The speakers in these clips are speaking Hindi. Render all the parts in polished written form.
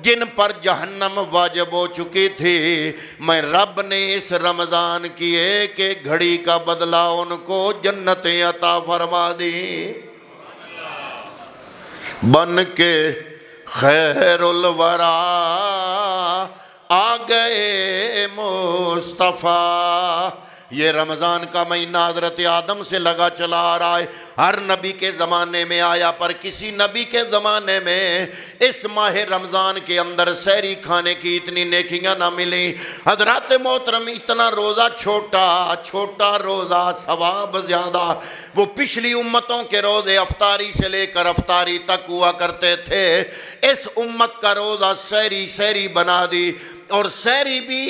जिन पर जहन्नम वाजिब हो चुकी थी, मैं रब ने इस रमज़ान की एक एक घड़ी का बदला उनको जन्नतें अता फरमा दी। बन के खैरुल वरा आ गए मुस्तफ़ा। ये रमज़ान का महीना हज़रत आदम से लगा चला आ रहा है, हर नबी के ज़माने में आया, पर किसी नबी के ज़माने में इस माह रमज़ान के अंदर सहरी खाने की इतनी नेकियां ना मिली। हज़रत मोहतरम इतना रोज़ा छोटा रोज़ा सवाब ज़्यादा। वो पिछली उम्मतों के रोज़े अफ्तारी से लेकर अफ्तारी तक हुआ करते थे, इस उम्मत का रोज़ा सहरी बना दी। और सहरी भी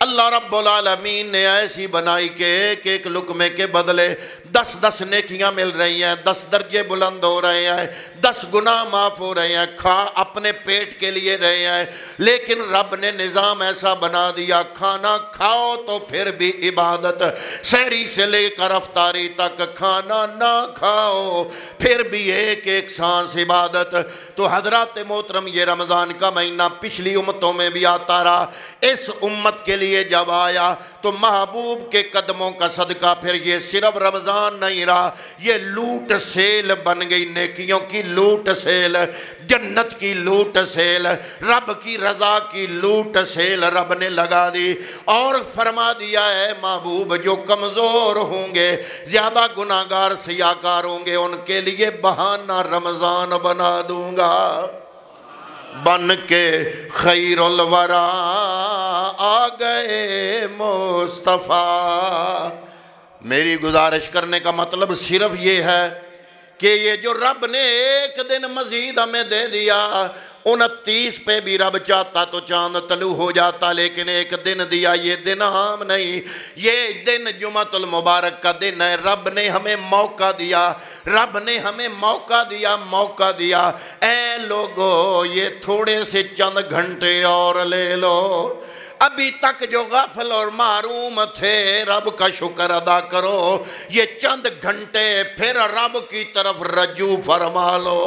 अल्लाह रब्बुल आलमीन ने ऐसी बनाई कि एक एक लुक़मे के बदले 10-10 नेकियां मिल रही हैं, 10 दर्जे बुलंद हो रहे हैं, 10 गुनाह माफ़ हो रहे हैं। खा अपने पेट के लिए रहे हैं, लेकिन रब ने निज़ाम ऐसा बना दिया, खाना खाओ तो फिर भी इबादत, सहरी से लेकर अफ्तारी तक खाना ना खाओ फिर भी एक एक सांस इबादत। तो हज़रत मोहतरम ये रमज़ान का महीना पिछली उम्मतों में भी आता रहा, इस उम्मत के लिए जब आया तो महबूब के कदमों का सदका फिर ये सिर्फ रमज़ान नहीं रहा, ये लूट सेल बन गई, नेकियों की लूट सेल, जन्नत की लूट सेल, रब की रज़ा की लूट सेल रब ने लगा दी। और फरमा दिया है महबूब जो कमज़ोर होंगे, ज़्यादा गुनाहगार सियाकार होंगे, उनके लिए बहाना रमज़ान बना दूंगा। बन के खैरुल वरा आ गए मुस्तफ़ा। मेरी गुजारिश करने का मतलब सिर्फ ये है कि ये जो रब ने एक दिन मजीद हमें दे दिया, 29 पे भी रब चाहता तो चांद तलू हो जाता, लेकिन एक दिन दिया, ये दिन आम नहीं, ये दिन जुमातुल मुबारक का दिन है। रब ने हमें मौका दिया, रब ने हमें मौका दिया। ऐ लोगो ये थोड़े से चंद घंटे और ले लो, अभी तक जो गाफिल और मारूम थे रब का शुक्र अदा करो, ये चंद घंटे फिर रब की तरफ रजू फरमा लो।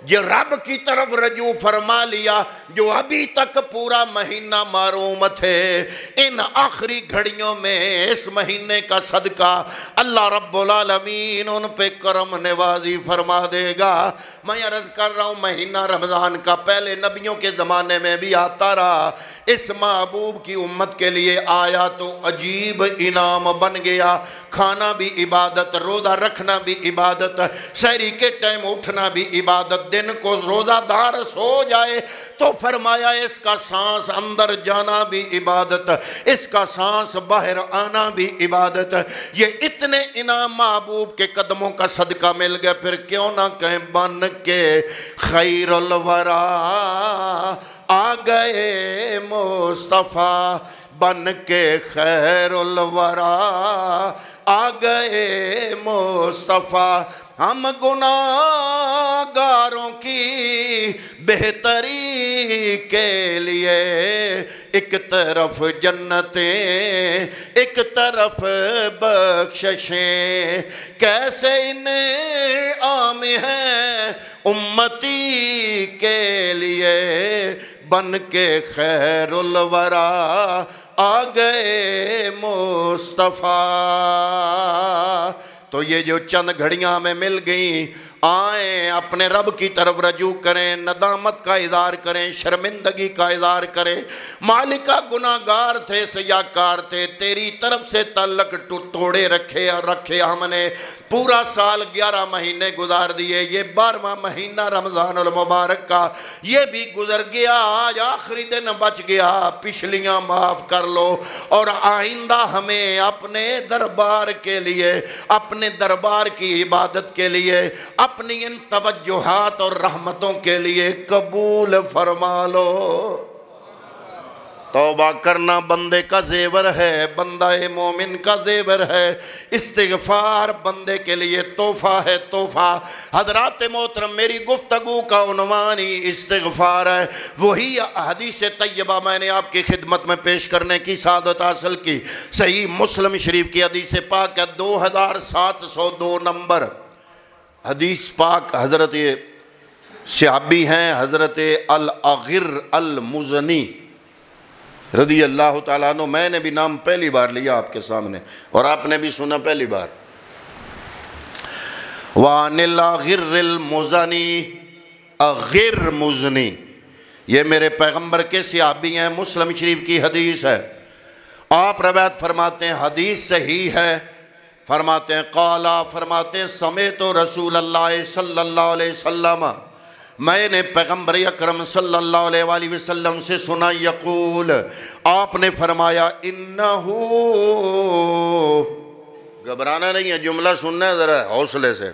जो रब की तरफ रजू फरमा लिया, जो अभी तक पूरा महीना मारूम थे, इन आखिरी घड़ियों में इस महीने का सदका अल्लाह रब्बुल आलमीन उन पे करम नवाजी फरमा देगा। मैं अर्ज़ कर रहा हूँ महीना रमज़ान का पहले नबियों के ज़माने में भी आता रहा, इस महबूब की उम्मत के लिए आया तो अजीब इनाम बन गया। खाना भी इबादत, रोज़ा रखना भी इबादत, सहरी के टाइम उठना भी इबादत, दिन को रोज़ादार सो जाए तो फरमाया इसका सांस अंदर जाना भी इबादत, इसका सांस बाहर आना भी इबादत। ये इतने इनाम महबूब के कदमों का सदका मिल गया, फिर क्यों ना कहें बन के खैरुल वरा आ गए मुस्तफ़ा। बन के खैरुल वरा आ गए मुस्तफ़ा। हम गुनाहगारों की बेहतरी के लिए एक तरफ जन्नतें एक तरफ बख्शिशें, कैसे इन्हें आम है उम्मती के लिए। बन के खैरुल वरा आ गए मुस्तफ़ा। तो ये जो चंद घड़ियां हमें मिल गई, आए अपने रब की तरफ रजू करें, नदामत का इज़हार करें, शर्मिंदगी का इज़हार करें। मालिका गुनाहगार थे, सयाकार थे, तेरी तरफ से तल्लक तोड़े रखे और रखे हमने। पूरा साल 11 महीने गुजार दिए, ये 12वां महीना रमज़ानुल मुबारक का ये भी गुजर गया, आज आखिरी दिन बच गया। पिछलियाँ माफ़ कर लो और आइंदा हमें अपने दरबार के लिए, अपने दरबार की इबादत के लिए, अपनी इन तवज्जुहात और रहमतों के लिए कबूल फरमा लो। तौबा करना बंदे का जेवर है, बंदा ए मोमिन का जेवर है। इस्तिग़फ़ार बंदे के लिए तोहफ़ा है, तोहफ़ा। हज़रात मोहतरम, मेरी गुफ्तगू का उन्वान ही इस्तिग़फ़ार है। वही हदीस तैयबा मैंने आपकी खिदमत में पेश करने की सादत हासिल की। सही मुस्लिम शरीफ की हदीस पाक है, 2702 नंबर हदीस पाक। हज़रत सहाबी हैं हज़रत अल-अगिर अल-मुज़नी रज़ी अल्लाह ताला अन्हु। मैंने भी नाम पहली बार लिया आपके सामने और आपने भी सुना पहली बार। वानिल अगिर अल-मुज़नी, अगिर मुज़नी, ये मेरे पैगंबर के सहाबी हैं। मुस्लिम शरीफ की हदीस है। आप रवायत फरमाते हैं, हदीस सही है। फरमाते हैं क़ाला, फरमाते हैं समेतो रसूल अल्लाह सल्लल्लाहु अलैहि वसल्लम, मैंने पैगंबर अकरम सल्लल्लाहु अलैहि वसल्लम से सुना, यक़ूल, आपने फरमाया, इन्नहू, घबराना नहीं है, जुमला सुनना है ज़रा हौसले से।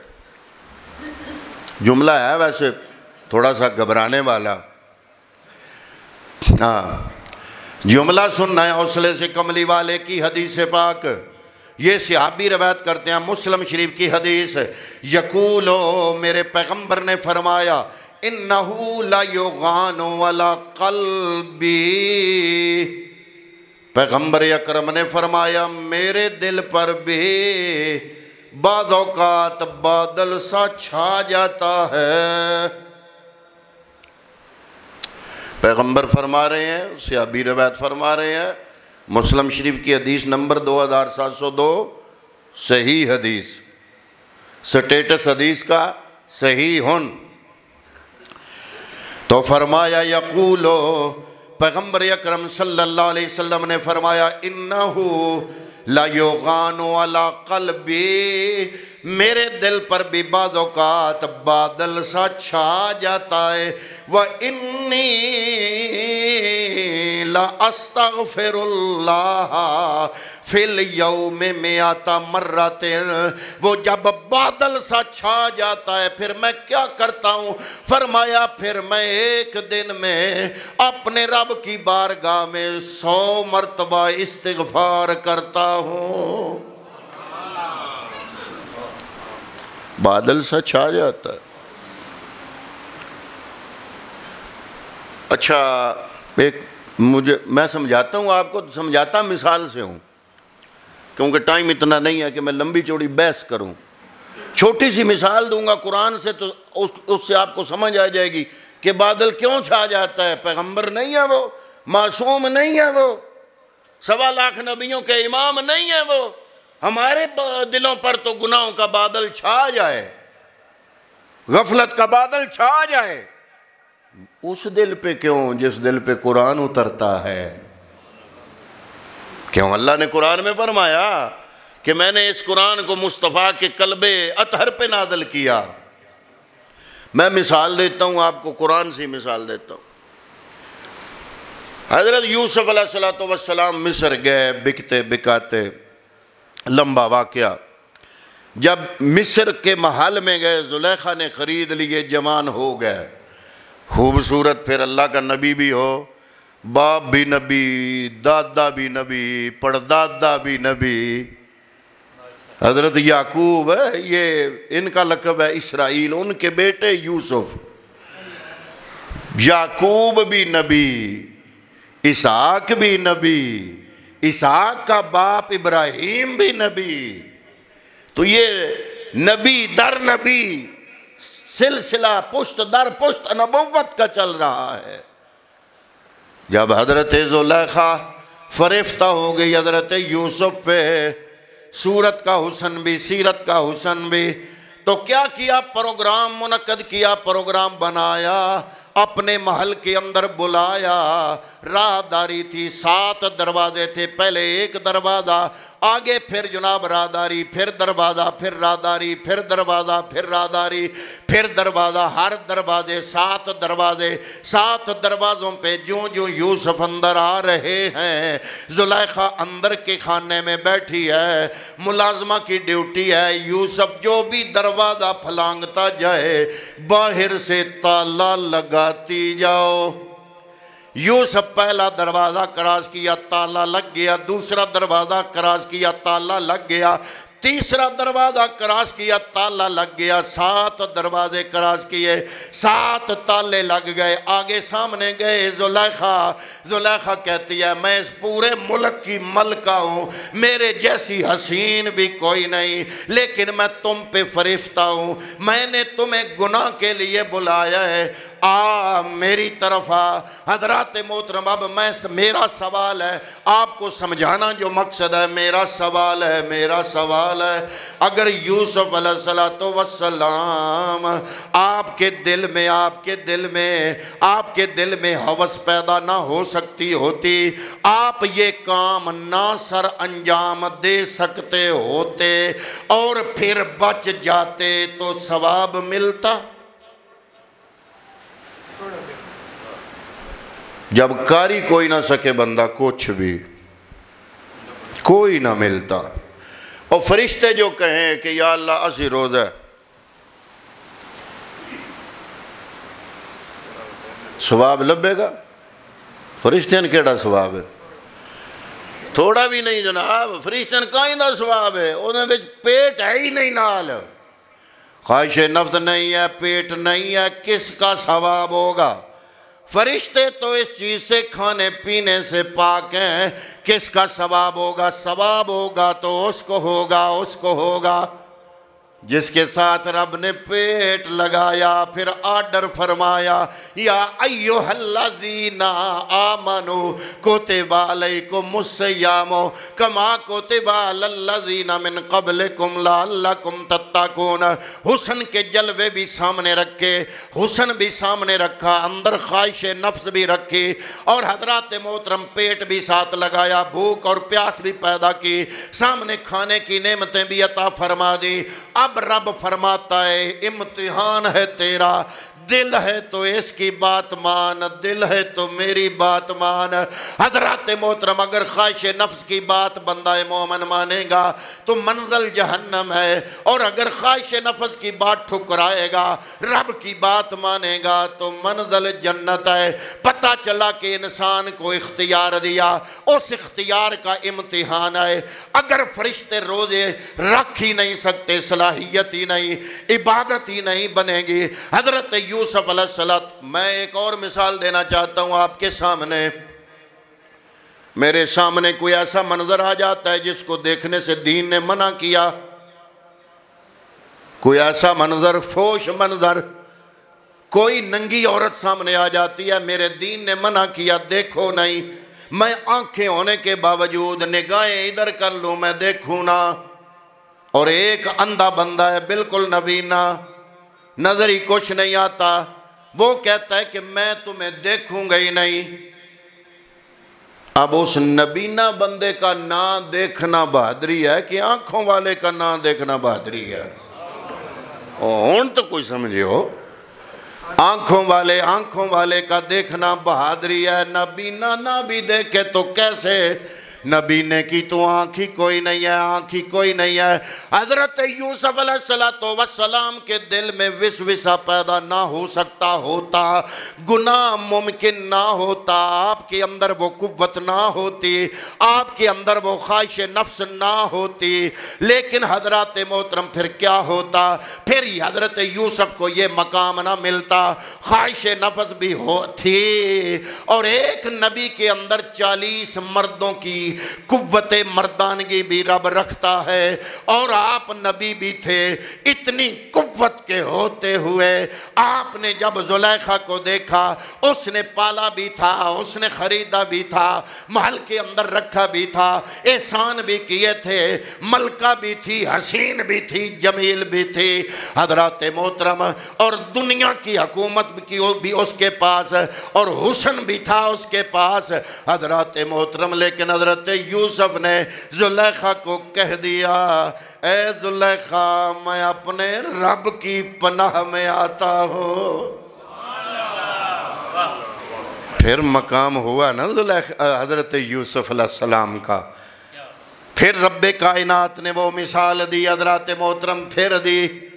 जुमला है वैसे थोड़ा सा घबराने वाला, हाँ, जुमला सुनना है हौसले से। कमली वाले की हदीस पाक, ये सहाबी रवायत करते हैं, मुस्लिम शरीफ की हदीस। यकूलो, मेरे पैगंबर ने फरमाया, इन्नहू ला युगानु अला क़ल्बी, पैगंबर अकरम ने फरमाया मेरे दिल पर भी बाज़ औक़ात बादल सा छा जाता है। पैगंबर फरमा रहे हैं, सहाबी रवायत फरमा रहे हैं, मुस्लिम शरीफ की हदीस नंबर 2702, सही हदीस, स्टेटस हदीस का सही हुन। तो फरमाया यकूलो, पैगंबर अकरम सल्लल्लाहु अलैहि वसल्लम ने फरमाया, इन्नहू ला युगानु अला क़ल्बी, मेरे दिल पर भी बाज़ औक़ात बादल सा छा जाता है। व इन्नी ला अस्तग़फ़िरुल्लाह फिल यौम में आता मर्रतिन, वो जब बादल सा छा जाता है फिर मैं क्या करता हूँ? फरमाया फिर मैं एक दिन में अपने रब की बारगाह में 100 मरतबा इस्तिग़फ़ार करता हूँ। बादल सा छा जाता है। अच्छा, एक मैं समझाता हूँ आपको, समझाता मिसाल से हूँ, क्योंकि टाइम इतना नहीं है कि मैं लंबी चौड़ी बहस करूँ। छोटी सी मिसाल दूंगा कुरान से, तो उससे आपको समझ आ जाएगी कि बादल क्यों छा जाता है। पैगंबर नहीं है वो, मासूम नहीं है वो, 1.25 लाख नबियों के इमाम नहीं है वो। हमारे दिलों पर तो गुनाहों का बादल छा जाए, गफलत का बादल छा जाए, उस दिल पे क्यों जिस दिल पे कुरान उतरता है। क्यों? अल्लाह ने कुरान में फरमाया कि मैंने इस कुरान को मुस्तफ़ा के कल्बे अतहर पे नाज़िल किया। मैं मिसाल देता हूँ आपको, कुरान से मिसाल देता हूँ। हज़रत यूसुफ अलैहिस्सलाम मिस्र गए, बिकते बिकाते, लंबा वाक़या। जब मिस्र के महल में गए, ज़ुलेखा ने ख़रीद लिए, जवान हो गए, खूबसूरत, फिर अल्लाह का नबी भी हो, बाप भी नबी, दादा भी नबी, पड़दादा भी नबी। हज़रत याकूब है, ये इनका लक़ब है इसराइल, उनके बेटे यूसुफ। याकूब भी नबी, इसहाक भी नबी, इसहाक का बाप इब्राहीम भी नबी। तो ये नबी दर नबी, सिलसिला पुश्त दर पुश्त नबुव्वत का चल रहा है। जब हज़रत ज़ुलेखा फरिफ्ता हो गई हज़रत यूसुफ पे, सूरत का हुस्न भी, सीरत का हुस्न भी, तो क्या किया? प्रोग्राम मुनक्कद किया, प्रोग्राम बनाया, अपने महल के अंदर बुलाया। राहदारी थी, 7 दरवाजे थे, पहले एक दरवाज़ा, आगे फिर जनाब राहदारी, फिर दरवाज़ा, फिर राहदारी, फिर दरवाज़ा, फिर राहदारी, फिर दरवाज़ा, हर दरवाजे 7 दरवाजे। 7 दरवाज़ों पे जो जो यूसुफ अंदर आ रहे हैं, ज़ुलेखा अंदर के खाने में बैठी है, मुलाजमा की ड्यूटी है, यूसुफ जो भी दरवाज़ा फलांगता जाए, बाहर से ताला लगाती जाओ। यूसुफ पहला दरवाज़ा क्रॉस किया, ताला लग गया, दूसरा दरवाज़ा क्रॉस किया, ताला लग गया, तीसरा दरवाज़ा क्रॉस किया, ताला लग गया। 7 दरवाजे क्रॉस किए, 7 ताले लग गए। आगे सामने गए जुलेखा। जुलेखा कहती है मैं इस पूरे मुल्क की मलका हूँ, मेरे जैसी हसीन भी कोई नहीं, लेकिन मैं तुम पे फरिश्ता हूँ। मैंने तुम्हें गुनाह के लिए बुलाया है, आ मेरी तरफ आ। हजरात मोहतरम, अब मेरा सवाल है आपको समझाना, जो मकसद है मेरा सवाल है, मेरा सवाल है, अगर यूसुफ अलैहिस्सलातु वस्सलाम आपके दिल में हवस पैदा ना हो सकती होती, आप ये काम ना सर अंजाम दे सकते होते और फिर बच जाते तो सवाब मिलता। जब कारी कोई ना सके बंदा कुछ भी, कोई ना मिलता। और फरिश्ते जो कहें कि या अल्लाह असी रोज़ है, सवाब लभेगा? फरिश्तन केड़ा सवाब है? थोड़ा भी नहीं जनाब। फरिश्तन काई दा सवाब है? उन्हें विच पेट है ही नहीं, नाल ख्वाहिश नफ्स नहीं है, पेट नहीं है, किसका सवाब होगा? फरिश्ते तो इस चीज़ से, खाने पीने से पाक हैं, किसका सवाब होगा? सवाब होगा तो उसको होगा जिसके साथ रब ने पेट लगाया। फिर आर्डर फरमाया, या अय्युहल्लज़ीना आमनू कुतिबा अलैकुमुस्सियामु कमा कुतिबा अलल्लज़ीना मिन क़ब्लिकुम लअल्लकुम तत्तकून। हुस्न के जलवे भी सामने रखे, हुस्न भी सामने रखा, अंदर ख्वाहिश नफ्स भी रखी, और हज़रात मोहतरम पेट भी साथ लगाया, भूख और प्यास भी पैदा की, सामने खाने की नेमतें भी अता फरमा दी। अब रब फरमाता है इम्तिहान है तेरा, दिल है तो इसकी बात मान, दिल है तो मेरी बात मान। हजरत मोहतरम, अगर ख्वाहिश नफ्स की बात बंदा मोमन मानेगा तो मंजिल जहन्नम है, और अगर ख्वाहिश नफ्स की बात ठुकराएगा, रब की बात मानेगा तो मंजिल जन्नत है। पता चला कि इंसान को इख्तियार दिया, उस इख्तियार का इम्तिहान है। अगर फरिश्ते रोजे रख ही नहीं सकते, सलाहियत ही नहीं, इबादत ही नहीं बनेगी। हजरत यूसुफ अलैहिस्सलाम, मैं एक और मिसाल देना चाहता हूँ आपके सामने। मेरे सामने कोई ऐसा मंजर आ जाता है जिसको देखने से दीन ने मना किया, कोई ऐसा मंजर, फोश मंजर, कोई नंगी औरत सामने आ जाती है, मेरे दीन ने मना किया देखो नहीं, मैं आंखें होने के बावजूद निगाहें इधर कर लूँ, मैं देखूँ ना। और एक अंधा बंदा है, बिल्कुल नबीना, नजर ही कुछ नहीं आता, वो कहता है कि मैं तुम्हें देखूंगा ही नहीं। अब उस नबीना बंदे का ना देखना बहादुरी है कि आंखों वाले का ना देखना बहादुरी है? हुण तो कोई समझियो, आंखों वाले का देखना बहादुरी है। नबीना ना भी देखे तो कैसे? नबीने की तो आँख ही कोई नहीं है, आँख ही कोई नहीं है। हजरत यूसुफ अलैहिस्सलाम के दिल में विसविसा पैदा ना हो सकता होता, गुनाह मुमकिन ना होता, आपके अंदर वो कुव्वत ना होती, आपके अंदर वो ख्वाहिश नफ्स ना होती, लेकिन हजरत मोहतरम फिर क्या होता? फिर हजरत यूसुफ को ये मकाम ना मिलता। ख्वाहिश नफ्स भी थी, और एक नबी के अंदर 40 मर्दों की कुव्वत मर्दानगी भी रब रखता है, और आप नबी भी थे। इतनी कुव्वत के होते हुए आपने जब जुलेखा को देखा, उसने पाला भी था, उसने खरीदा भी था, महल के अंदर रखा भी था, एहसान भी किए थे, मलका भी थी, हसीन भी थी, जमील भी थी, हजरत मोहतरम, और दुनिया की हुकूमत भी उसके पास, और हुस्न भी था उसके पास, हजरत मोहतरम। लेकिन हजरत यूसुफ ने जुलेखा को कह दिया, ए जुलेखा, मैं अपने रब की पनाह में आता हूँ। फिर मकाम हुआ ना हजरत यूसुफ अलैहिस्सलाम का। फिर रब्बे कायनात ने वो मिसाल दी, हजरत मोहतरम फिर दी।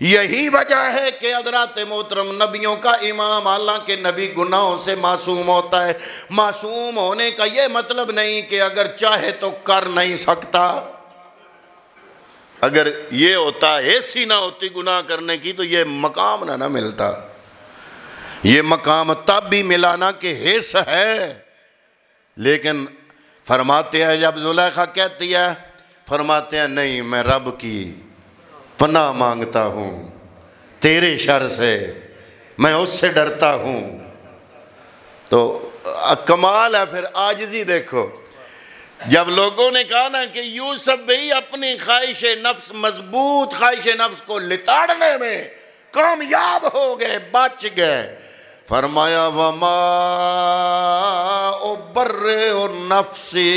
यही वजह है कि हजरत मोहतरम नबियों का इमाम, हालांकि नबी गुनाहों से मासूम होता है। मासूम होने का यह मतलब नहीं कि अगर चाहे तो कर नहीं सकता। अगर ये होता, हैस ही ना होती गुनाह करने की, तो ये मकाम ना मिलता। ये मकाम तब भी मिला ना कि हैस है। लेकिन फरमाते हैं जब जुलेखा कहती है, फरमाते हैं नहीं, मैं रब की पनाह मांगता हूँ, तेरे शर से मैं उससे डरता हूँ। तो कमाल है। फिर आजिज़ी देखो, जब लोगों ने कहा ना कि यूसुफ भी अपनी ख्वाहिश नफ्स, मजबूत ख्वाहिश नफ्स को लिताड़ने में कामयाब हो गए, बच गए। फरमाया वमा उबर्रे नफ्सी,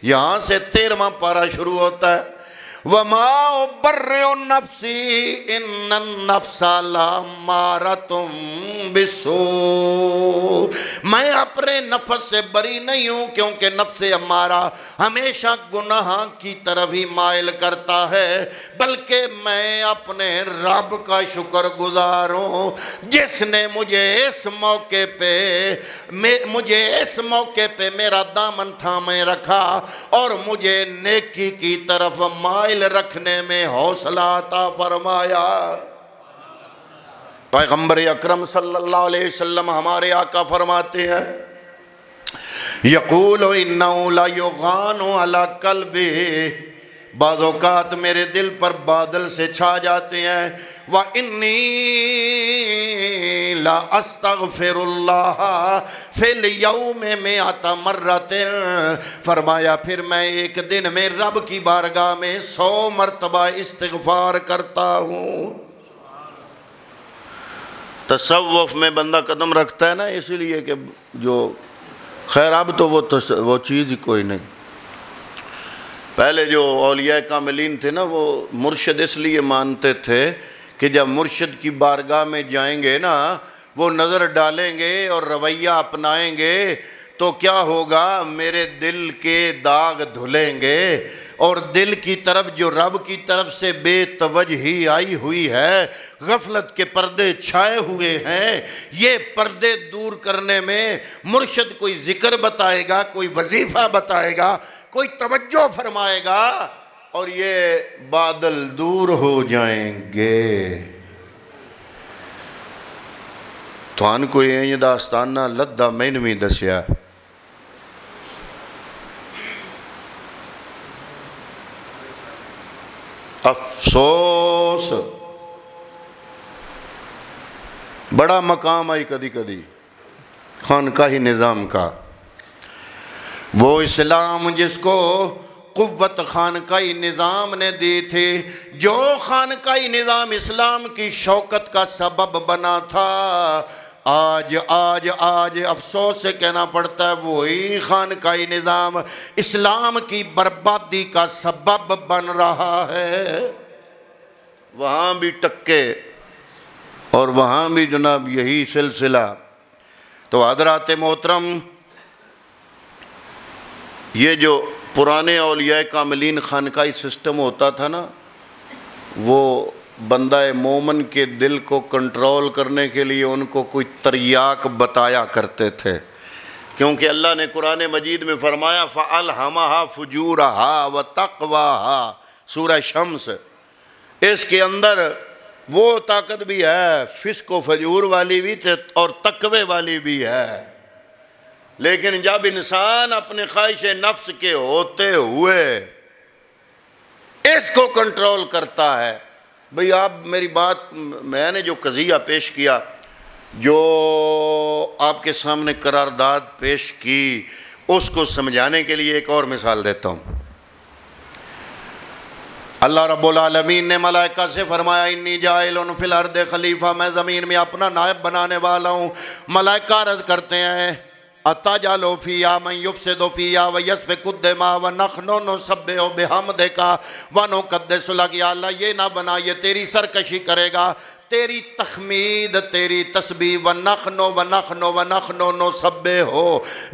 यहाँ से 13वां पारा शुरू होता है। वमा उबर्रे नफ्सी इन्नन नफ्सा लअम्मारतुम बिस्सू, मैं अपने नफ्स से बरी नहीं हूँ, क्योंकि नफ्स हमारा हमेशा गुनाह की तरफ ही माइल करता है। बल्कि मैं अपने रब का शुक्रगुजार हूँ, जिसने मुझे इस मौके पे मेरा दामन थामे रखा और मुझे नेकी की तरफ माइल रखने में हौसला अता फरमाया। पैगंबर अकरम सल्लल्लाहु अलैहि वसल्लम हमारे आका फरमाते हैं, यक़ूलु इन्नहु ला युग़ानु अला क़ल्बी, बाज़ औक़ात मेरे दिल पर बादल से छा जाते हैं। व इन्नी ला अस्तग़फ़िरुल्लाह फ़िल यौम मिअता मर्रतिन, फरमाया फिर मैं एक दिन में रब की बारगाह में 100 मरतबा इस्तिग़फ़ार करता हूँ। तसव्वुफ़ में बंदा कदम रखता है ना, इसीलिए कि जो खैर अब तो वो चीज़ ही कोई नहीं। पहले जो औलिया कामिलीन थे ना, वो मुर्शिद इसलिए मानते थे कि जब मुर्शिद की बारगाह में जाएंगे ना, वो नज़र डालेंगे और रवैया अपनाएंगे तो क्या होगा, मेरे दिल के दाग धुलेंगे और दिल की तरफ जो रब की तरफ से बेतवजही आई हुई है, गफलत के पर्दे छाए हुए हैं, ये पर्दे दूर करने में मुर्शिद कोई जिक्र बताएगा, कोई वजीफ़ा बताएगा, कोई तवज्जो फरमाएगा और ये बादल दूर हो जाएंगे। तुहान को ये दास्ताना लद्दा मैंने भी दसिया। अफसोस, बड़ा मकाम आई कदी कदी खानकाही निज़ाम का, वो इस्लाम जिसको कुव्वत खानकाई निज़ाम ने दी थी, जो खानकाई निज़ाम इस्लाम की शौकत का सबब बना था, आज आज आज अफसोस से कहना पड़ता है वही खानकाई निज़ाम इस्लाम की बर्बादी का सबब बन रहा है। वहाँ भी टक्के और वहाँ भी जनाब यही सिलसिला। तो हज़रात मोहतरम, ये जो पुराने औलिया कामिलीन खानकाई सिस्टम होता था ना, वो बंदा मोमन के दिल को कंट्रोल करने के लिए उनको कोई तरियाक बताया करते थे, क्योंकि अल्लाह ने कुरान मजीद में फरमाया फ़अल्हमहा फ़ुजूरहा व तक़वाहा, सूरह शम्स। इसके अंदर वो ताकत भी है, फिस्क व फजूर वाली भी और तकवे वाली भी है। लेकिन जब इंसान अपने ख्वाहिश नफ्स के होते हुए इसको कंट्रोल करता है, भाई आप मेरी बात, मैंने जो कज़िया पेश किया, जो आपके सामने करारदाद पेश की, उसको समझाने के लिए एक और मिसाल देता हूँ। अल्लाह रब्बुल आलमीन ने मलाइका से फरमाया इन्नी जाइलुन फिल अर्दि खलीफा, मैं ज़मीन में अपना नायब बनाने वाला हूँ। मलाइका अर्ज़ करते हैं अताजालु फ़ीहा मन युफ़सिदु फ़ीहा व यस्फ़िकु दिमा व नहनु नुसब्बिहु बिहम्दिका व नुक़द्दिसु लक, या अल्लाह ये ना बना ये तेरी सरकशी करेगा, तेरी तखमीद तेरी तस्बीह, व नहनु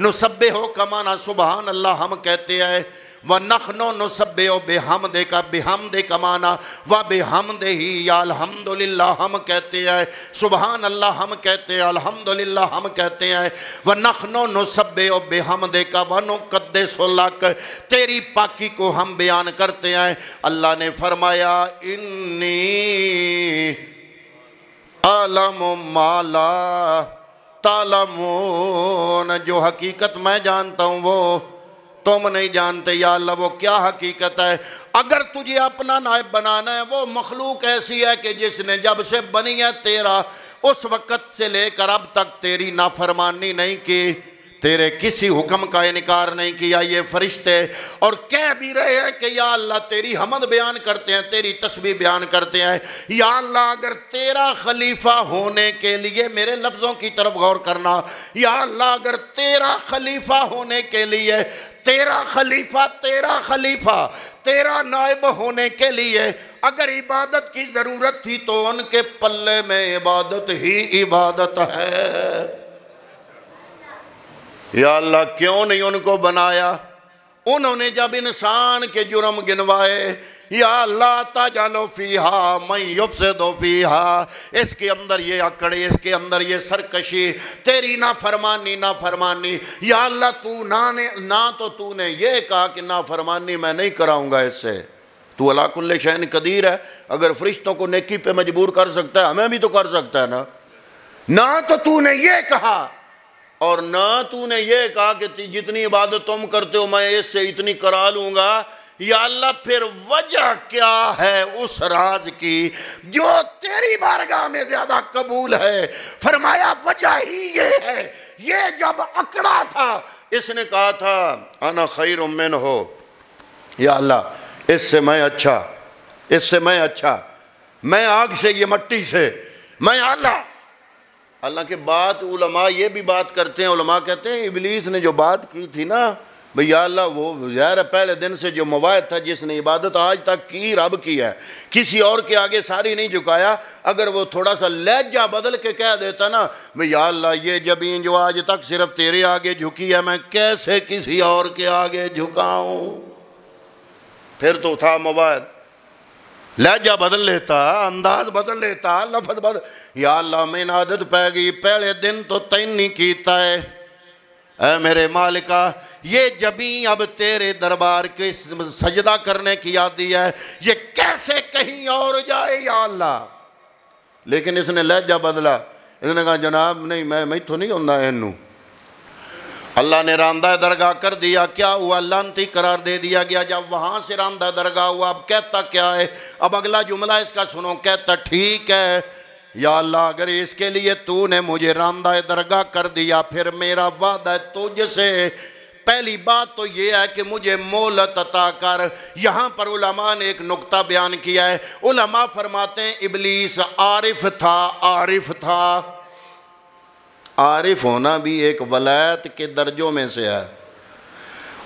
नुसब्बिहु का माना सुबहान अल्लाह हम कहते हैं, व नखनो नुसब्बिहु बिहम्दे का बिहम्दे का माना व बिहम्दे ही या अल्हम्दुलिल्लाह हम कहते हैं, सुबहान अल्लाह हम कहते हैं, अल्हम्दुलिल्लाह हम कहते हैं। व नखनो नुसब्बिहु बिहम्दे का व नुक़द्दिसु नुक़द्दिसुलक, तेरी पाकी को हम बयान करते हैं। अल्लाह ने फरमाया इन्नी आलमु मा ला तालमून, जो हकीकत मैं जानता हूँ वो तुम नहीं जानते। या अल्लाह वो क्या हकीकत है? अगर तुझे अपना नायब बनाना है, वो मखलूक ऐसी है कि जिसने जब से बनी है तेरा, उस वक़्त से लेकर अब तक तेरी नाफरमानी नहीं की, तेरे किसी हुक्म का इनकार नहीं किया। ये फरिश्ते और कह भी रहे हैं कि या अल्लाह तेरी हमद बयान करते हैं, तेरी तस्बीह बयान करते हैं। या अल्लाह अगर तेरा खलीफा होने के लिए, मेरे लफ्ज़ों की तरफ गौर करना, या अल्लाह अगर तेरा खलीफा होने के लिए, तेरा खलीफा तेरा नायब होने के लिए अगर इबादत की ज़रूरत थी तो उनके पल्ले में इबादत ही इबादत है। या अल्लाह क्यों नहीं उनको बनाया? उन्होंने जब इंसान के जुर्म गिनवाए, या अल्लाह ताजालो फीहा मैं युफ्सिदु फीहा, इसके अंदर ये अकड़े, इसके अंदर ये सरकशी, तेरी नाफरमानी। या अल्लाह तूने ये कहा कि नाफरमानी मैं नहीं कराऊंगा इससे। तू अला कुल्ले शैन कदीर है, अगर फरिश्तों को नेकी पे मजबूर कर सकता है, हमें भी तो कर सकता है ना तो तूने ये कहा और ना तूने ये कहा कि जितनी इबादत तुम करते हो मैं इससे इतनी करा लूंगा। या अल्लाह फिर वजह क्या है उस राज की जो तेरी बारगाह में ज्यादा कबूल है? फरमाया वजह ही ये है, ये जब अकड़ा था इसने कहा था अना खैरुम मिन्हु, या अल्लाह इससे मैं अच्छा, मैं आग से, ये मट्टी से, मैं अल्लाह के बाद उलमा ये भी बात करते हैं, उलमा कहते हैं इबलीस ने जो बात की थी ना भैया अल्लाह, वो ज़ाहिर पहले दिन से जो मवाद था, जिसने इबादत आज तक की रब की है, किसी और के आगे सारी नहीं झुकाया। अगर वो थोड़ा सा लहजा बदल के कह देता ना भैया अल्लाह ये जबीन जो आज तक सिर्फ तेरे आगे झुकी है, मैं कैसे किसी और के आगे झुकाऊँ? फिर तो था मवाद, लहजा बदल लेता, अंदाज बदल लेता, लफ्ज़ बदल। या अल्लाह मैंने आदत पै गई, पहले दिन तो तैन नहीं कीता है, ऐ मेरे मालिका ये जबी अब तेरे दरबार के सजदा करने की आदि है, ये कैसे कहीं और जाए या अल्लाह। लेकिन इसने लहजा बदला, इसने कहा जनाब नहीं मैं तो नहीं होंदा इनू। अल्लाह ने रांदा दरगाह कर दिया, क्या हुआ? लानती करार दे दिया गया। जब वहाँ से रांदा दरगाह हुआ, अब कहता क्या है? अब अगला जुमला इसका सुनो, कहता ठीक है या अल्लाह अगर इसके लिए तूने मुझे रांदा दरगाह कर दिया, फिर मेरा वादा तुझसे, पहली बात तो ये है कि मुझे मोहलत अता कर। यहाँ पर उलमा ने एक नुक्ता बयान किया है, उलमा फरमाते हैं इबलीस आरिफ था। आरिफ होना भी एक वलायत के दर्जों में से है।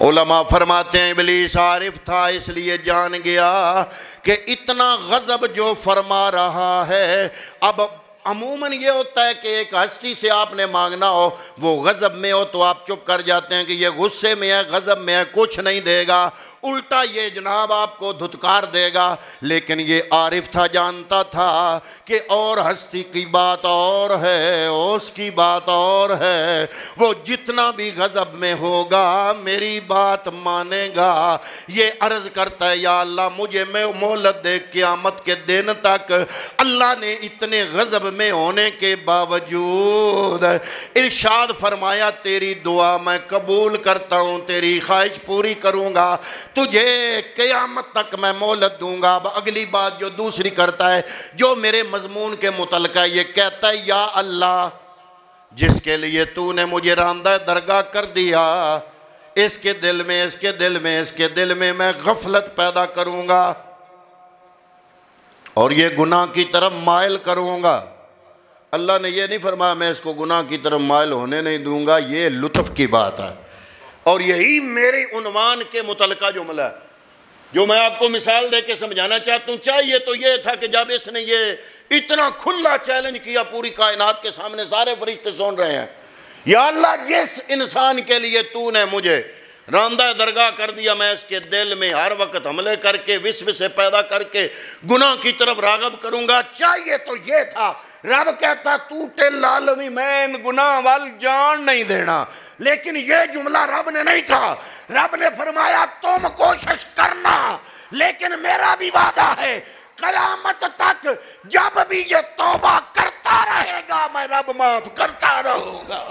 उलमा फरमाते हैं इबलीस आरिफ था, इसलिए जान गया कि इतना गज़ब जो फरमा रहा है। अब अमूमन ये होता है कि एक हस्ती से आपने मांगना हो, वो गज़ब में हो तो आप चुप कर जाते हैं कि ये गुस्से में है, गज़ब में है, कुछ नहीं देगा, उल्टा ये जनाब आपको धुतकार देगा। लेकिन ये आरिफ था, जानता था कि और हस्ती की बात और है, उसकी बात और है। वो जितना भी गज़ब में होगा मेरी बात मानेगा। ये अर्ज़ करता है या अल्लाह मुझे मोहलत दे क़यामत के दिन तक। अल्लाह ने इतने गज़ब में होने के बावजूद इरशाद फरमाया तेरी दुआ मैं कबूल करता हूँ, तेरी ख्वाहिश पूरी करूँगा, तुझे क़यामत तक मैं मोहलत दूंगा। अब अगली बात जो दूसरी करता है, जो मेरे मजमून के मुतल्लिक़ है, ये कहता है या अल्लाह जिसके लिए तूने मुझे रांदा दरगाह कर दिया, इसके दिल में मैं गफलत पैदा करूंगा और ये गुनाह की तरफ माइल करूंगा। अल्लाह ने ये नहीं फरमाया मैं इसको गुनाह की तरफ माइल होने नहीं दूंगा, ये लुत्फ़ की बात है। और यही मेरे उन्वान के मुतल्लिक़ा जुमला है जो मैं आपको मिसाल दे के समझाना चाहता हूँ। चाहिए तो ये था कि जब इसने ये इतना खुला चैलेंज किया पूरी कायनात के सामने, सारे फरिश्ते सुन रहे हैं, या अल्लाह जिस इंसान के लिए तूने मुझे रांदा दरगाह कर दिया, मैं इसके दिल में हर वक्त हमले करके विस्वसे पैदा करके गुनाह की तरफ राग़ब करूँगा। चाहिए तो ये था रब कहता तू टेला लवी, मैं इन गुनाह वाल जान नहीं देना। लेकिन ये जुमला रब ने नहीं कहा। रब ने फरमाया तुम कोशिश करना, लेकिन मेरा भी वादा है कयामत तक जब भी ये तौबा करता रहेगा मैं रब माफ करता रहूंगा।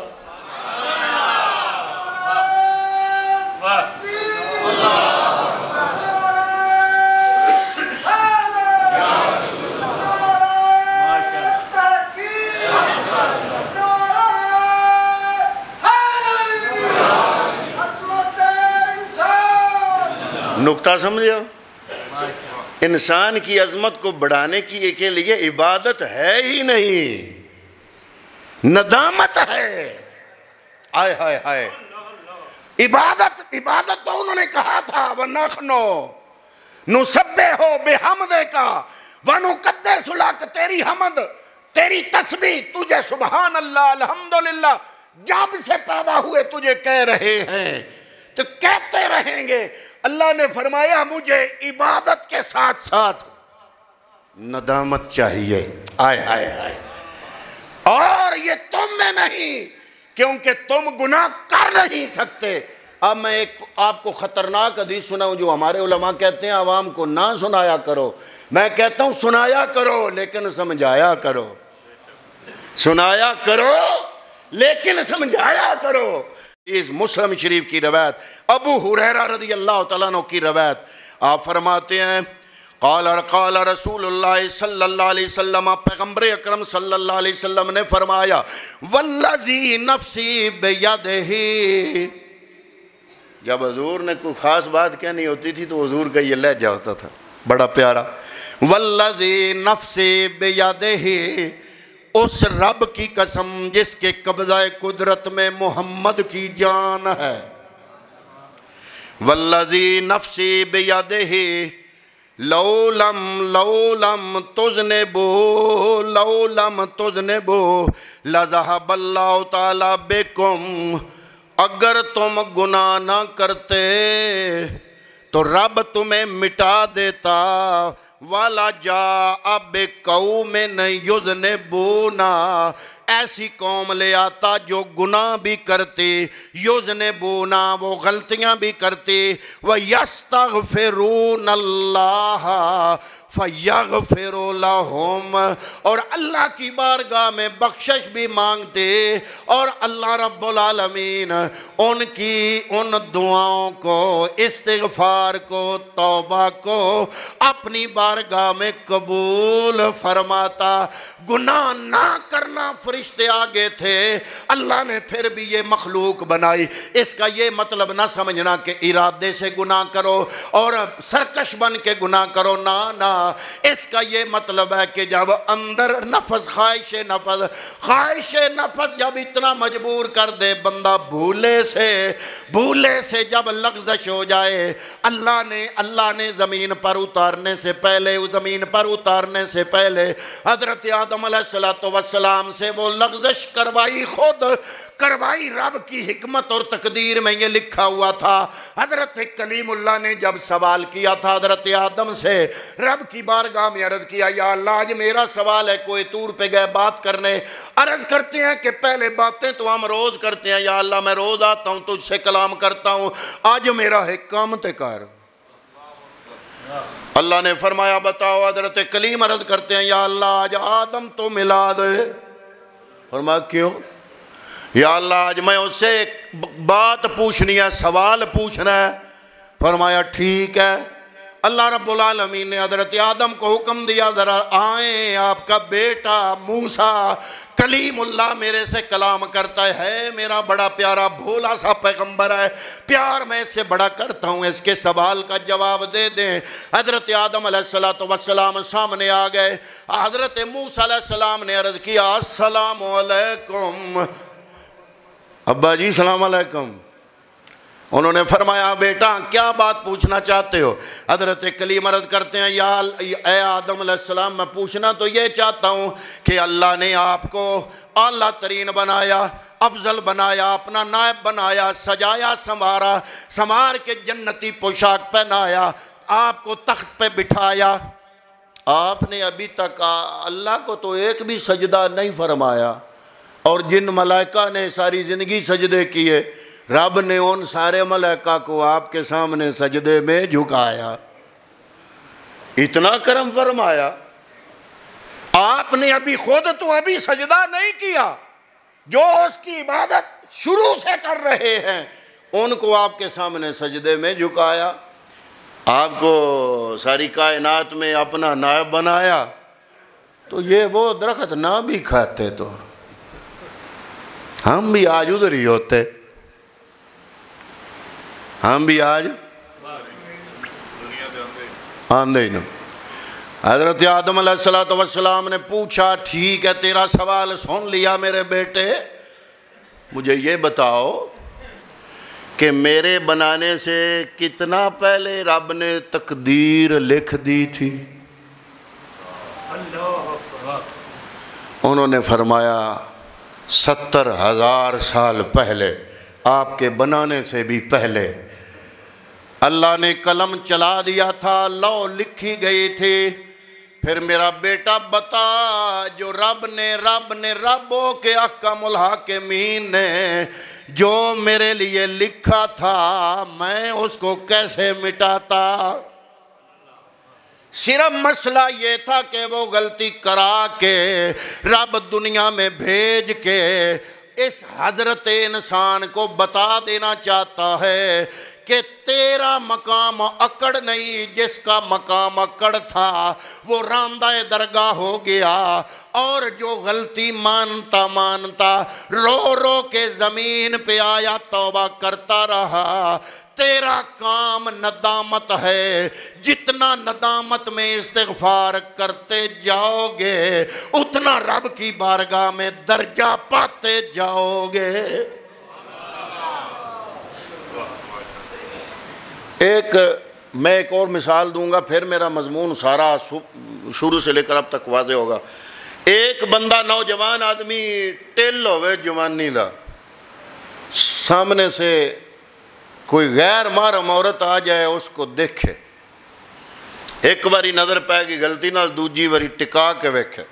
नुक्ता समझो, इंसान की अजमत को बढ़ाने की एक के लिए इबादत है ही नहीं, नदामत है। आय हाय हाय, इबादत इबादत तो उन्होंने कहा था वनखनो नुसब्बे हो बेहमदे का वनुकद्दे सुलक, तेरी हमद तेरी तस्बीह तुझे सुभान अल्लाह अल्हम्दुलिल्लाह जब से पैदा हुए तुझे कह रहे हैं तो कहते रहेंगे। अल्लाह ने फरमाया मुझे इबादत के साथ साथ नदामत चाहिए। आय हाय हाय, और ये तुम में नहीं, क्योंकि तुम गुनाह कर नहीं सकते। अब मैं एक आपको खतरनाक हदीस सुनाऊं जो हमारे उलमा कहते हैं आवाम को ना सुनाया करो। मैं कहता हूं सुनाया करो लेकिन समझाया करो, सुनाया करो लेकिन समझाया करो। इस मुस्लिम शरीफ की रवायत, अबू हुरैरा रज़ी अल्लाह तआला अन्हु की रवायत, आप फरमाते हैं क़ाल रसूलुल्लाह सल्लल्लाहु अलैहि वसल्लम, पैगम्बर अकरम सल्लल्लाहु अलैहि वसल्लम ने फरमाया वल्लज़ी नफ्सी बियदिही। जब हुजूर ने कोई ख़ास बात कहनी होती थी तो हुजूर का ये लहजा होता था बड़ा प्यारा, वल्लज़ी नफ्सी बियदिही, उस रब की कसम जिसके कब्ज़ाए कुदरत में मोहम्मद की जान है। वल्लज़ी नफ्सी बियदिही लौलम तुज़्निबू लज़हबल्लाहु तआला बिकुम, अगर तुम गुनाह ना करते तो रब तुम्हें मिटा देता। वाला जा अब कौम युज़्निबूना, ऐसी कौम ले आता जो गुनाह भी करती, युज़्निबूना वो गलतियां भी करती, व यस्तग़फिरूनल्लाह फ़यग़फ़िरु लहुम, और अल्लाह की बारगाह में बख्शिश भी मांगते और अल्लाह रब्बुल आलमीन उनकी उन दुआओं को, इस्तिग़फ़ार को, तौबा को अपनी बारगाह में कबूल फरमाता। गुनाह ना करना फरिश्ते आगे थे, अल्लाह ने फिर भी ये मखलूक बनाई। इसका ये मतलब ना समझना कि इरादे से गुनाह करो और सरकश बन के गुनाह करो, ना ना, इसका ये मतलब है कि जब अंदर नफ्स ख्वाहिश नफ्स जब इतना मजबूर कर दे बंदा भूले से जब लग़्ज़श हो जाए, अल्लाह ने ज़मीन पर उतारने से पहले, उस ज़मीन पर उतारने से पहले हज़रत आदम अलैहिस्सलातु वस्सलाम से वो लग़्ज़श करवाई, खुद करवाई। रब की हिकमत और तकदीर में ये लिखा हुआ था। हज़रत कलीमुल्लाह ने जब सवाल किया था हज़रत आदम से, रब की बारगाह में अर्ज़ किया, या अल्लाह आज मेरा सवाल है, कोई तूर पे गए बात करने, अर्ज़ करते हैं कि पहले बातें तो हम रोज़ करते हैं, या अल्लाह मैं रोज़ आता हूँ तुझसे कलाम करता हूँ, आज मेरा है काम ते कर। अल्लाह ने फरमाया बताओ। हज़रत कलीम अर्ज़ करते हैं, या अल्लाह आज आदम तो मिला दे। फरमाया क्यों? या अल्लाह आज मैं उससे एक बात पूछनी है, सवाल पूछना है। फरमाया ठीक है। अल्लाह रब्बुल आलमीन ने हज़रत आदम को हुक्म दिया, ज़रा आए, आपका बेटा मूसा कलीमुल्लाह मेरे से कलाम करता है, मेरा बड़ा प्यारा भोला सा पैगंबर है, प्यार मैं इससे बड़ा करता हूँ, इसके सवाल का जवाब दे दें। हज़रत आदम अलैहिस्सलातु वस्सलाम सामने आ गए। हज़रत मूसा अलैहिस्सलाम ने अर्ज़ किया, अस्सलामु अलैकुम। अब्बा जी सलाम अलैकुम। उन्होंने फरमाया बेटा क्या बात पूछना चाहते हो? हज़रत कलीम अर्ज़ करते हैं, या ए आदम अलैहिस्सलाम मैं पूछना तो ये चाहता हूँ कि अल्लाह ने आपको आला तरीन बनाया, अफजल बनाया, अपना नायब बनाया, सजाया संवार के जन्नती पोशाक पहनाया, आपको तख्त पे बिठाया, आपने अभी तक अल्लाह को तो एक भी सजदा नहीं फरमाया, और जिन मलाइका ने सारी ज़िंदगी सजदे किए, रब ने उन सारे मलाइका को आपके सामने सजदे में झुकाया। इतना करम फरमाया। आपने अभी खुद तो अभी सजदा नहीं किया, जो उसकी इबादत शुरू से कर रहे हैं उनको आपके सामने सजदे में झुकाया। आपको सारी कायनात में अपना नायब बनाया, तो ये वो दरख्त ना भी खाते तो हम भी आज उधर ही होते, हम भी आज आंदे ही ना। हज़रत आदम अलैहिस्सलाम ने पूछा, ठीक है तेरा सवाल सुन लिया मेरे बेटे, मुझे ये बताओ कि मेरे बनाने से कितना पहले रब ने तकदीर लिख दी थी? उन्होंने फरमाया 70,000 साल पहले, आपके बनाने से भी पहले अल्लाह ने कलम चला दिया था, लौ लिखी गई थी। फिर मेरा बेटा बता, जो रबों के अहकामुल हाकिमीन ने जो मेरे लिए लिखा था, मैं उसको कैसे मिटाता? सिर्फ मसला ये था कि वो गलती करा के रब दुनिया में भेज के इस हजरत इंसान को बता देना चाहता है कि तेरा मकाम अकड़ नहीं, जिसका मकाम अकड़ था वो रामदाए दरगाह हो गया, और जो गलती मानता मानता रो रो के ज़मीन पे आया, तौबा करता रहा। तेरा काम नदामत है, जितना नदामत में इस्तिग़फ़ार करते जाओगे उतना रब की बारगाह में दर्जा पाते जाओगे। मैं एक और मिसाल दूंगा, फिर मेरा मजमून सारा शुरू से लेकर अब तक वाज़े होगा। एक बंदा नौजवान आदमी टिल होवे जवानी दा, सामने से कोई गैर महरम औरत आ जाए, उसको देखे, एक बारी नज़र पैगी गलती नाल, दूजी बारी टिका के वेखे,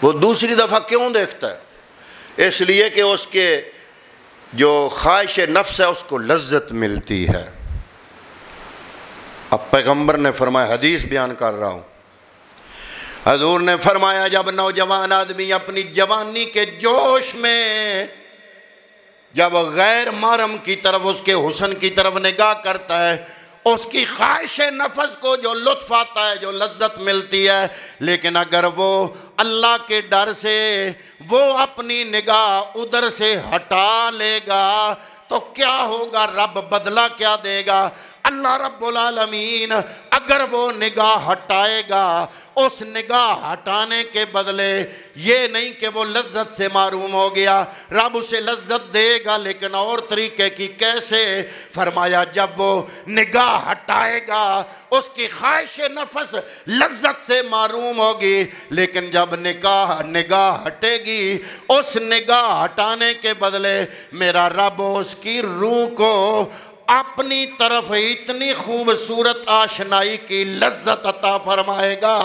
वो दूसरी दफ़ा क्यों देखता है? इसलिए कि उसके जो ख्वाहिश नफ्स है उसको लज्जत मिलती है। अब पैगंबर ने फरमाया, हदीस बयान कर रहा हूँ, हजूर ने फरमाया, जब नौजवान आदमी अपनी जवानी के जोश में जब गैर महरम की तरफ, उसके हुस्न की तरफ निगाह करता है, उसकी ख्वाहिश नफ्स को जो लुत्फ़ आता है, जो लज्जत मिलती है, लेकिन अगर वो अल्लाह के डर से वो अपनी निगाह उधर से हटा लेगा तो क्या होगा? रब बदला क्या देगा? अल्लाह रब्बुल आलमीन अगर वो निगाह हटाएगा, उस निगाह हटाने के बदले ये नहीं कि वो लज्जत से मारूम हो गया, रब उसे लज्जत देगा, लेकिन और तरीके की। कैसे? फरमाया, जब वो निगाह हटाएगा उसकी ख्वाहिश नफ्स लज्जत से मारूम होगी, लेकिन जब निगाह हटेगी, उस निगाह हटाने के बदले मेरा रब उसकी रूह को अपनी तरफ इतनी खूबसूरत आशनाई की लज्जत अता फरमाएगा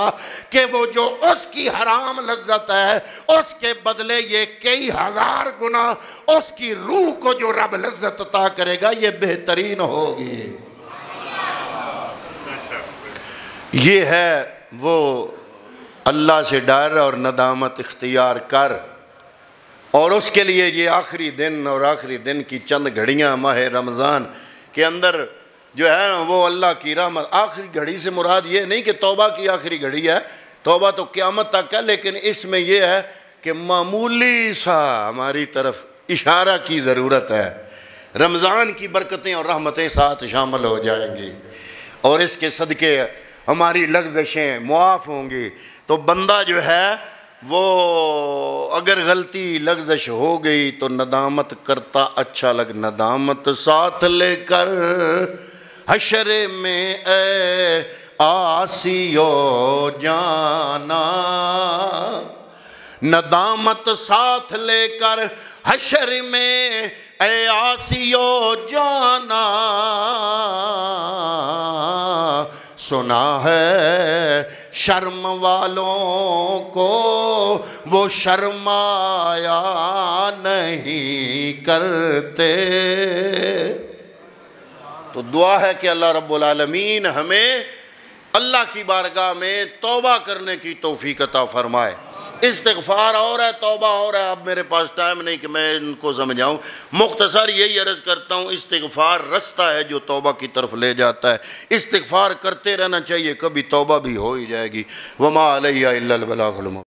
कि वो जो उसकी हराम लज्जत है, उसके बदले ये कई हजार गुना उसकी रूह को जो रब लज्जत अता करेगा, ये बेहतरीन होगी। ये है वो अल्लाह से डर और नदामत इख्तियार कर, और उसके लिए ये आखिरी दिन और आखिरी दिन की चंद घड़ियाँ माह रमज़ान के अंदर जो है ना, वो अल्लाह की रहमत। आखिरी घड़ी से मुराद ये नहीं कि तौबा की आखिरी घड़ी है, तौबा तो क़यामत तक है, लेकिन इसमें यह है कि मामूली सा हमारी तरफ इशारा की ज़रूरत है। रमज़ान की बरकतें और रहमतें साथ शामिल हो जाएंगी, और इसके सदक़े हमारी लग़्ज़शें मुआफ़ होंगी। तो बंदा जो है वो अगर गलती लग़्ज़श हो गई तो नदामत करता अच्छा लग, नदामत साथ लेकर हशरे में ए आसियो जाना, नदामत साथ लेकर हशर में ए आसियो जाना, सुना है शर्म वालों को वो शर्माया नहीं करते। तो दुआ है कि अल्लाह रब्बुल आलमीन हमें अल्लाह की बारगाह में तौबा करने की तौफीक अता फरमाए। इस्तिग़फ़ार और है, तौबा और है। अब मेरे पास टाइम नहीं कि मैं इनको समझाऊँ, मुख्तसर यही अर्ज़ करता हूँ, इस्तिग़फ़ार रास्ता है जो तौबा की तरफ ले जाता है। इस्तिग़फ़ार करते रहना चाहिए, कभी तौबा भी हो ही जाएगी। वमा अलैया इल्लल बलागुल मुबीन।